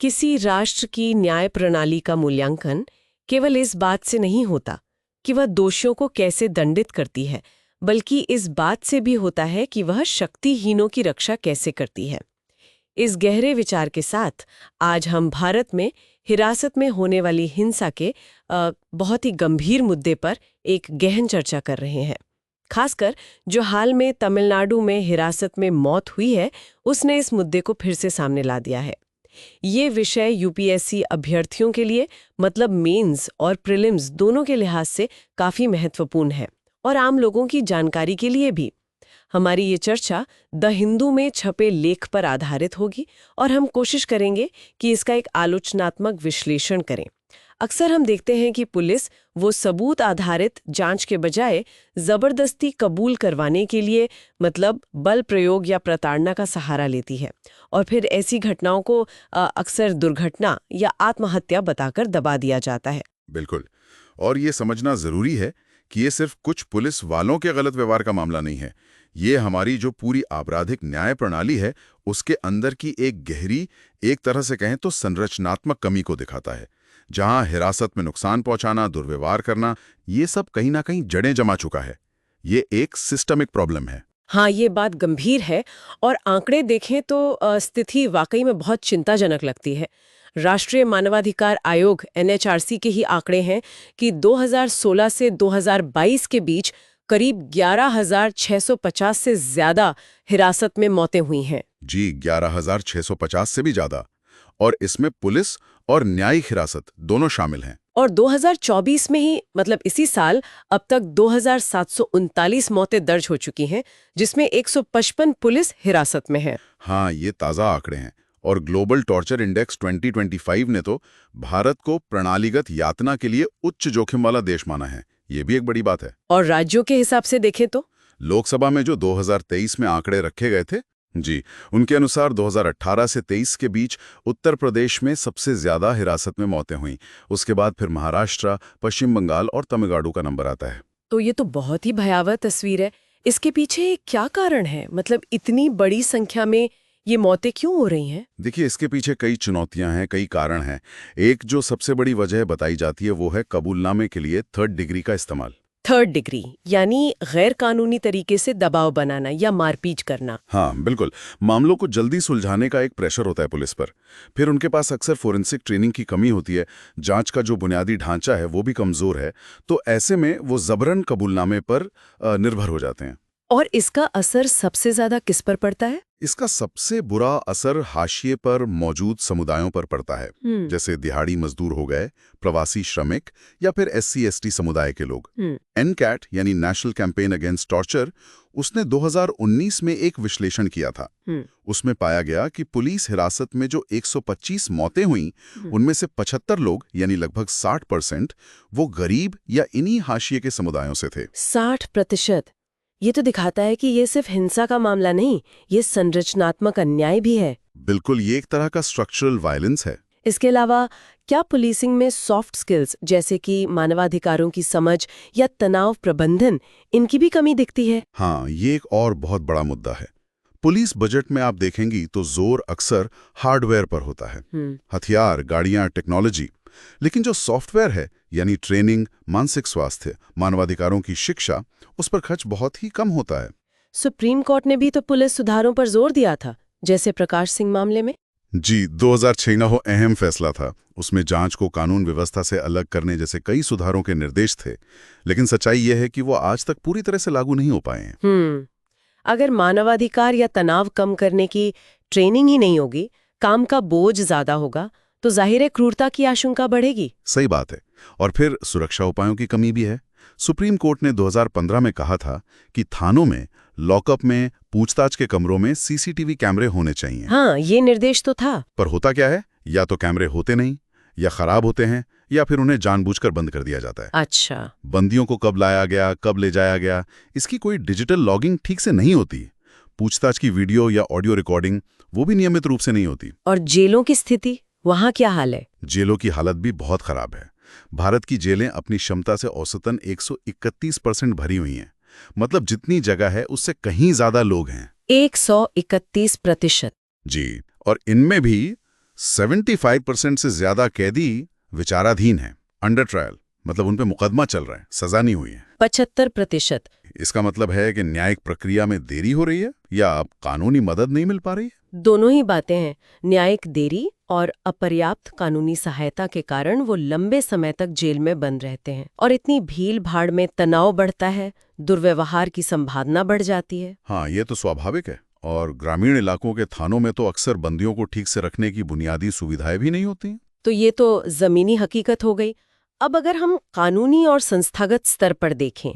किसी राष्ट्र की न्याय प्रणाली का मूल्यांकन केवल इस बात से नहीं होता कि वह दोषियों को कैसे दंडित करती है, बल्कि इस बात से भी होता है कि वह शक्तिहीनों की रक्षा कैसे करती है। इस गहरे विचार के साथ आज हम भारत में हिरासत में होने वाली हिंसा के बहुत ही गंभीर मुद्दे पर एक गहन चर्चा कर रहे हैं। खासकर जो हाल में तमिलनाडु में हिरासत में मौत हुई है, उसने इस मुद्दे को फिर से सामने ला दिया है। ये विषय यूपीएससी अभ्यर्थियों के लिए, मतलब मेंस और प्रीलिम्स दोनों के लिहाज से काफी महत्वपूर्ण है और आम लोगों की जानकारी के लिए भी। हमारी ये चर्चा द हिंदू में छपे लेख पर आधारित होगी और हम कोशिश करेंगे कि इसका एक आलोचनात्मक विश्लेषण करें। अक्सर हम देखते हैं कि पुलिस वो सबूत आधारित जांच के बजाय जबरदस्ती कबूल करवाने के लिए, मतलब बल प्रयोग या प्रताड़ना का सहारा लेती है और फिर ऐसी घटनाओं को अक्सर दुर्घटना या आत्महत्या बताकर दबा दिया जाता है। बिल्कुल। और ये समझना जरूरी है कि ये सिर्फ कुछ पुलिस वालों के गलत व्यवहार का मामला नहीं है। ये हमारी जो पूरी आपराधिक न्याय प्रणाली है, उसके अंदर की एक गहरी, एक तरह से कहें तो संरचनात्मक कमी को दिखाता है, जहां हिरासत में नुकसान पहुंचाना, दुर्व्यवहार करना, ये सब कहीं ना कहीं जड़ें जमा चुका है। ये एक सिस्टमिक प्रॉब्लम है। हाँ, ये बात गंभीर है और आंकड़े देखें तो स्थिति वाकई में बहुत चिंताजनक लगती है। राष्ट्रीय मानवाधिकार आयोग एनएचआरसी के ही आंकड़े हैं कि 2016 से 2022 के बीच करीब 11,650 से ज्यादा हिरासत में मौतें हुई हैं। जी, 11,650 से भी ज्यादा। और इसमें पुलिस और न्यायिक हिरासत दोनों शामिल हैं। और 2024 में ही, मतलब इसी साल, अब तक 2,739 मौतें दर्ज हो चुकी हैं, जिसमें 155 पुलिस हिरासत में है। हाँ, ये ताज़ा आंकड़े हैं। और ग्लोबल टॉर्चर इंडेक्स 2025 ने तो भारत को प्रणालीगत यातना के लिए उच्च जोखिम वाला देश माना है। ये भी एक बड़ी बात है। और राज्यों के हिसाब से देखें तो लोकसभा में जो 2023 में आंकड़े रखे गए थे, जी, उनके अनुसार 2018 से 23 के बीच उत्तर प्रदेश में सबसे ज्यादा हिरासत में मौतें हुईं। उसके बाद फिर महाराष्ट्र, पश्चिम बंगाल और तमिलनाडु का नंबर आता है। तो ये तो बहुत ही भयावह तस्वीर है। इसके पीछे क्या कारण है? मतलब इतनी बड़ी संख्या में ये मौतें क्यों हो रही हैं? देखिए, इसके पीछे कई चुनौतियां हैं, कई कारण हैं। एक जो सबसे बड़ी वजह बताई जाती है वो है कबूलनामे के लिए थर्ड डिग्री का इस्तेमाल। थर्ड डिग्री यानी गैर कानूनी तरीके से दबाव बनाना या मारपीट करना। हाँ, बिल्कुल। मामलों को जल्दी सुलझाने का एक प्रेशर होता है पुलिस पर। फिर उनके पास अक्सर फोरेंसिक ट्रेनिंग की कमी होती है, जांच का जो बुनियादी ढांचा है वो भी कमजोर है। तो ऐसे में वो जबरन कबूलनामे पर निर्भर हो जाते हैं। और इसका असर सबसे ज्यादा किस पर पड़ता है? इसका सबसे बुरा असर हाशिए पर मौजूद समुदायों पर पड़ता है, जैसे दिहाड़ी मजदूर हो गए, प्रवासी श्रमिक या फिर SC/ST समुदाय के लोग। एनकैट यानी नेशनल कैंपेन अगेंस्ट टॉर्चर, उसने 2019 में एक विश्लेषण किया था। उसमें पाया गया कि पुलिस हिरासत में जो 125 मौतें हुई, उनमें से 75 लोग यानी लगभग 60% वो गरीब या इन्हीं हाशिए के समुदायों से थे। 60%? ये तो दिखाता है कि ये सिर्फ हिंसा का मामला नहीं, ये संरचनात्मक अन्याय भी है। बिल्कुल, ये एक तरह का स्ट्रक्चरल वायलेंस है। इसके अलावा क्या पुलिसिंग में सॉफ्ट स्किल्स जैसे कि मानवाधिकारों की समझ या तनाव प्रबंधन, इनकी भी कमी दिखती है? हाँ, ये एक और बहुत बड़ा मुद्दा है। पुलिस बजट में आप देखेंगी तो जोर अक्सर हार्डवेयर पर होता है, हथियार, गाड़ियां, टेक्नोलॉजी। लेकिन जो सॉफ्टवेयर है, यानी ट्रेनिंग, मानसिक स्वास्थ्य, मानवाधिकारों की शिक्षा, उस पर खर्च बहुत ही कम होता है। सुप्रीम कोर्ट ने भी तो पुलिस सुधारों पर जोर दिया था, जैसे प्रकाश सिंह मामले में। जी, 2006 में वो अहम फैसला था। उसमें जांच को कानून व्यवस्था से अलग करने जैसे कई सुधारों के निर्देश थे। लेकिन सच्चाई यह है कि वो आज तक पूरी तरह से लागू नहीं हो पाए हैं। अगर मानवाधिकार या तनाव कम करने की ट्रेनिंग ही नहीं होगी, काम का बोझ ज्यादा होगा, तो जाहिर है क्रूरता की आशंका बढ़ेगी। सही बात है। और फिर सुरक्षा उपायों की कमी भी है। सुप्रीम कोर्ट ने 2015 में कहा था कि थानों में, लॉकअप में, पूछताछ के कमरों में CCTV कैमरे होने चाहिए। हाँ, ये निर्देश तो था। पर होता क्या है, या तो कैमरे होते नहीं, या खराब होते हैं, या फिर उन्हें जानबूझकर बंद कर दिया जाता है। अच्छा। बंदियों को कब लाया गया, कब ले जाया गया, इसकी कोई डिजिटल लॉगिंग ठीक से नहीं होती। पूछताछ की वीडियो या ऑडियो रिकॉर्डिंग, वो भी नियमित रूप से नहीं होती। और जेलों की स्थिति, वहाँ क्या हाल है? जेलों की हालत भी बहुत खराब है। भारत की जेलें अपनी क्षमता से औसतन 131% भरी हुई हैं। मतलब जितनी जगह है उससे कहीं ज्यादा लोग हैं। 131%? जी, और इनमें भी 75% से ज्यादा कैदी विचाराधीन हैं, अंडर ट्रायल, मतलब उन पे मुकदमा चल रहा है, सजा नहीं हुई है। 75%। इसका मतलब है कि न्यायिक प्रक्रिया में देरी हो रही है या अब कानूनी मदद नहीं मिल पा रही है? दोनों ही बातें हैं। न्यायिक देरी और अपर्याप्त कानूनी सहायता के कारण वो लंबे समय तक जेल में बंद रहते हैं, और इतनी भीड़ भाड़ में तनाव बढ़ता है, दुर्व्यवहार की संभावना बढ़ जाती है। हाँ, ये तो स्वाभाविक है। और ग्रामीण इलाकों के थानों में तो अक्सर बंदियों को ठीक से रखने की बुनियादी सुविधाएं भी नहीं होती। तो ये तो जमीनी हकीकत हो गई। अब अगर हम कानूनी और संस्थागत स्तर पर देखें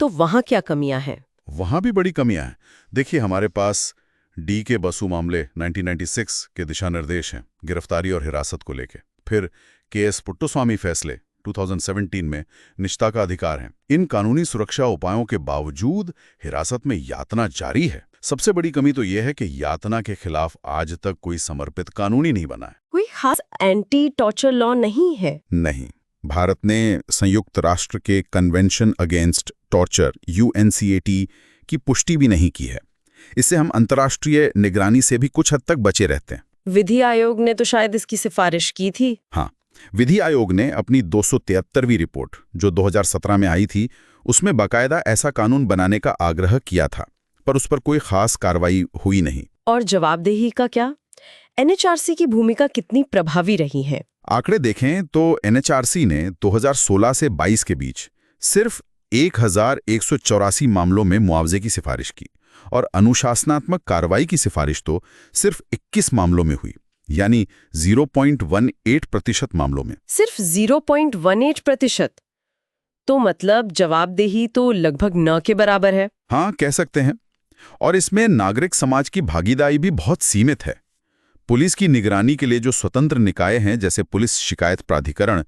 तो वहाँ क्या कमियां हैं? वहाँ भी बड़ी कमियां हैं। देखिए, हमारे पास डी के बसु मामले 1996 के दिशा निर्देश हैं गिरफ्तारी और हिरासत को लेके। फिर केएस पुट्टुस्वामी फैसले 2017 में निजता का अधिकार है। इन कानूनी सुरक्षा उपायों के बावजूद हिरासत में यातना जारी है। सबसे बड़ी कमी तो यह है कि यातना के खिलाफ आज तक कोई समर्पित कानूनी नहीं बना है। कोई खास एंटी टॉर्चर लॉ नहीं है? नहीं। भारत ने संयुक्त राष्ट्र के कन्वेंशन अगेंस्ट टॉर्चर UNCAT की पुष्टि भी नहीं की है। इससे हम अंतर्राष्ट्रीय निगरानी से भी कुछ हद तक बचे रहते हैं। विधि आयोग ने तो शायद इसकी सिफारिश की थी। हाँ, विधि आयोग ने अपनी 273वीं रिपोर्ट जो 2017 में आई थी, उसमें बाकायदा ऐसा कानून बनाने का आग्रह किया था, पर उस पर कोई खास कार्रवाई हुई नहीं। और जवाबदेही का क्या? NHRC की भूमिका कितनी प्रभावी रही है? आंकड़े देखें तो NHRC ने 2016 से 22 के बीच सिर्फ 1184 मामलों में मुआवजे की सिफारिश की, और अनुशासनात्मक कार्रवाई की सिफारिश तो सिर्फ 21 मामलों में हुई, यानी 0.18% मामलों में। सिर्फ 0.18%? तो मतलब जवाबदेही तो लगभग न के बराबर है। हाँ, कह सकते हैं। और इसमें नागरिक समाज की भागीदारी भी बहुत सीमित है। पुलिस की निगरानी के लिए जो स्वतंत्र निकाय हैं, जैसे पुलिस शिकायत प्राधिकरण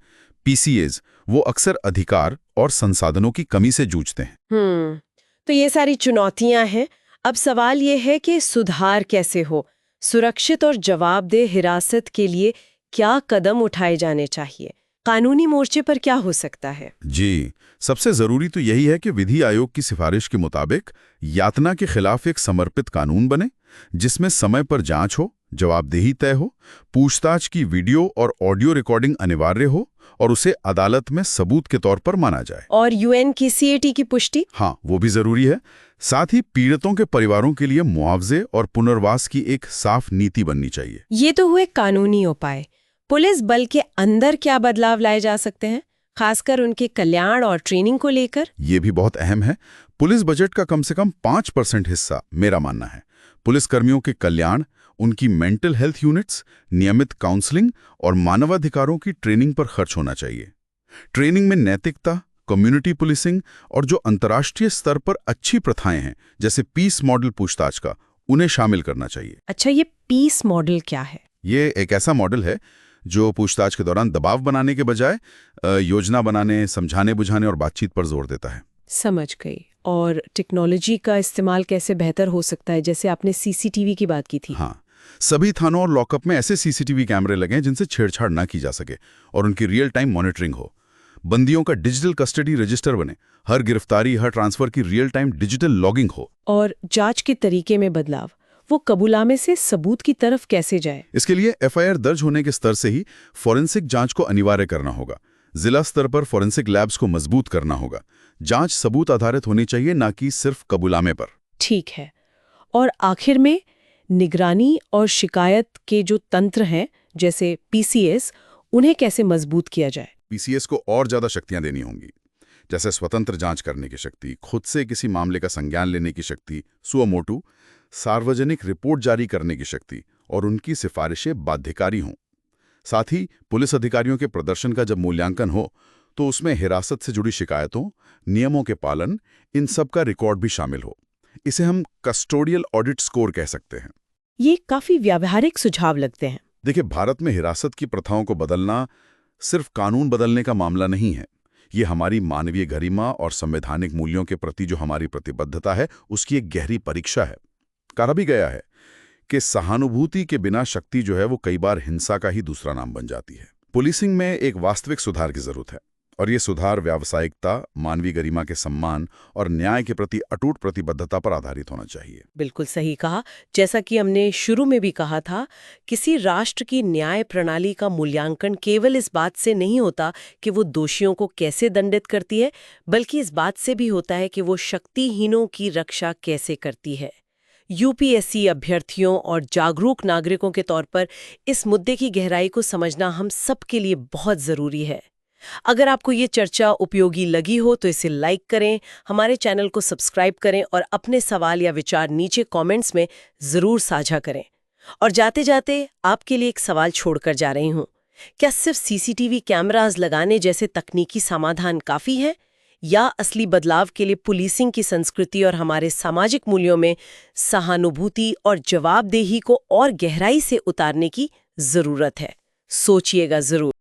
PCAs, वो अक्सर अधिकार और संसाधनों की कमी से जूझते हैं। तो ये सारी चुनौतियां हैं। अब सवाल ये है कि सुधार कैसे हो? सुरक्षित और जवाबदेह हिरासत के लिए क्या कदम उठाए जाने चाहिए? कानूनी मोर्चे पर क्या हो सकता है? जी, सबसे जरूरी तो यही है कि विधि आयोग की सिफारिश के मुताबिक यातना के खिलाफ एक समर्पित कानून बने, जिसमें समय पर जांच हो, जवाबदेही तय हो, पूछताछ की वीडियो और ऑडियो रिकॉर्डिंग अनिवार्य हो, और उसे अदालत में सबूत के तौर पर माना जाए। और UNCAT की पुष्टि? हाँ, वो भी जरूरी है। साथ ही पीड़ितों के परिवारों के लिए मुआवजे और पुनर्वास की एक साफ नीति बननी चाहिए। ये तो हुए कानूनी उपाय। पुलिस बल के अंदर क्या बदलाव लाए जा सकते हैं, खासकर उनके कल्याण और ट्रेनिंग को लेकर? ये भी बहुत अहम है। पुलिस बजट का कम से कम 5% हिस्सा, मेरा मानना है, पुलिसकर्मियों के कल्याण, उनकी मेंटल हेल्थ यूनिट्स, नियमित काउंसलिंग और मानवाधिकारों की ट्रेनिंग पर खर्च होना चाहिए। ट्रेनिंग में नैतिकता, कम्युनिटी पुलिसिंग और जो अंतर्राष्ट्रीय स्तर पर अच्छी प्रथाएं हैं, जैसे पीस मॉडल पूछताछ का, उन्हें शामिल करना चाहिए। अच्छा, ये पीस मॉडल क्या है? ये एक ऐसा मॉडल है जो पूछताछ के दौरान दबाव बनाने के बजाय योजना बनाने, समझाने बुझाने और बातचीत पर जोर देता है। समझ गई। और टेक्नोलॉजी का इस्तेमाल कैसे बेहतर हो सकता है? जैसे आपने CCTV की बात की थी। हाँ, सभी थानों और लॉकअप में ऐसे CCTV कैमरे लगें जिनसे छेड़छाड़ ना की जा सके और उनकी रियल टाइम मॉनिटरिंग हो। बंदियों का डिजिटल कस्टडी रजिस्टर बने, हर गिरफ्तारी, हर ट्रांसफर की रियल टाइम डिजिटल लॉगिंग हो। और जांच के तरीके में बदलाव, वो कबूलामे से सबूत की तरफ कैसे जाए? इसके लिए FIR दर्ज होने के स्तर से ही फॉरेंसिक जांच को अनिवार्य करना होगा। जिला स्तर पर फॉरेंसिक लैब्स को मजबूत करना होगा। जांच सबूत आधारित होनी चाहिए, ना कि सिर्फ कबूलामे पर। ठीक है। और आखिर में निगरानी और शिकायत के जो तंत्र हैं, जैसे PCS, उन्हें कैसे मजबूत किया जाए? PCS को और ज्यादा शक्तियां देनी होंगी, जैसे स्वतंत्र जांच करने की शक्ति, खुद से किसी मामले का संज्ञान लेने की शक्ति, सुओ मोटू, सार्वजनिक रिपोर्ट जारी करने की शक्ति, और उनकी सिफारिशें बाध्यकारी हों। साथ ही पुलिस अधिकारियों के प्रदर्शन का जब मूल्यांकन हो तो उसमें हिरासत से जुड़ी शिकायतों, नियमों के पालन, इन सब का रिकॉर्ड भी शामिल हो। इसे हम कस्टोडियल ऑडिट स्कोर कह सकते हैं। ये काफी व्यावहारिक सुझाव लगते हैं। देखिए, भारत में हिरासत की प्रथाओं को बदलना सिर्फ कानून बदलने का मामला नहीं है। ये हमारी मानवीय गरिमा और संवैधानिक मूल्यों के प्रति जो हमारी प्रतिबद्धता है, उसकी एक गहरी परीक्षा है। कहा भी गया है कि सहानुभूति के बिना शक्ति जो है वो कई बार हिंसा का ही दूसरा नाम बन जाती है। पुलिसिंग में एक वास्तविक सुधार की जरूरत है, और ये सुधार व्यावसायिकता, मानवीय गरिमा के सम्मान और न्याय के प्रति अटूट प्रतिबद्धता पर आधारित होना चाहिए। बिल्कुल सही कहा। जैसा कि हमने शुरू में भी कहा था, किसी राष्ट्र की न्याय प्रणाली का मूल्यांकन केवल इस बात से नहीं होता कि वो दोषियों को कैसे दंडित करती है, बल्कि इस बात से भी होता है कि वो शक्तिहीनों की रक्षा कैसे करती है। यूपीएससी अभ्यर्थियों और जागरूक नागरिकों के तौर पर इस मुद्दे की गहराई को समझना हम सबके लिए बहुत ज़रूरी है। अगर आपको ये चर्चा उपयोगी लगी हो तो इसे लाइक करें, हमारे चैनल को सब्सक्राइब करें और अपने सवाल या विचार नीचे कमेंट्स में ज़रूर साझा करें। और जाते जाते आपके लिए एक सवाल छोड़कर जा रही हूँ, क्या सिर्फ सीसीटीवी कैमरास लगाने जैसे तकनीकी समाधान काफ़ी है, या असली बदलाव के लिए पुलिसिंग की संस्कृति और हमारे सामाजिक मूल्यों में सहानुभूति और जवाबदेही को और गहराई से उतारने की ज़रूरत है? सोचिएगा ज़रूर।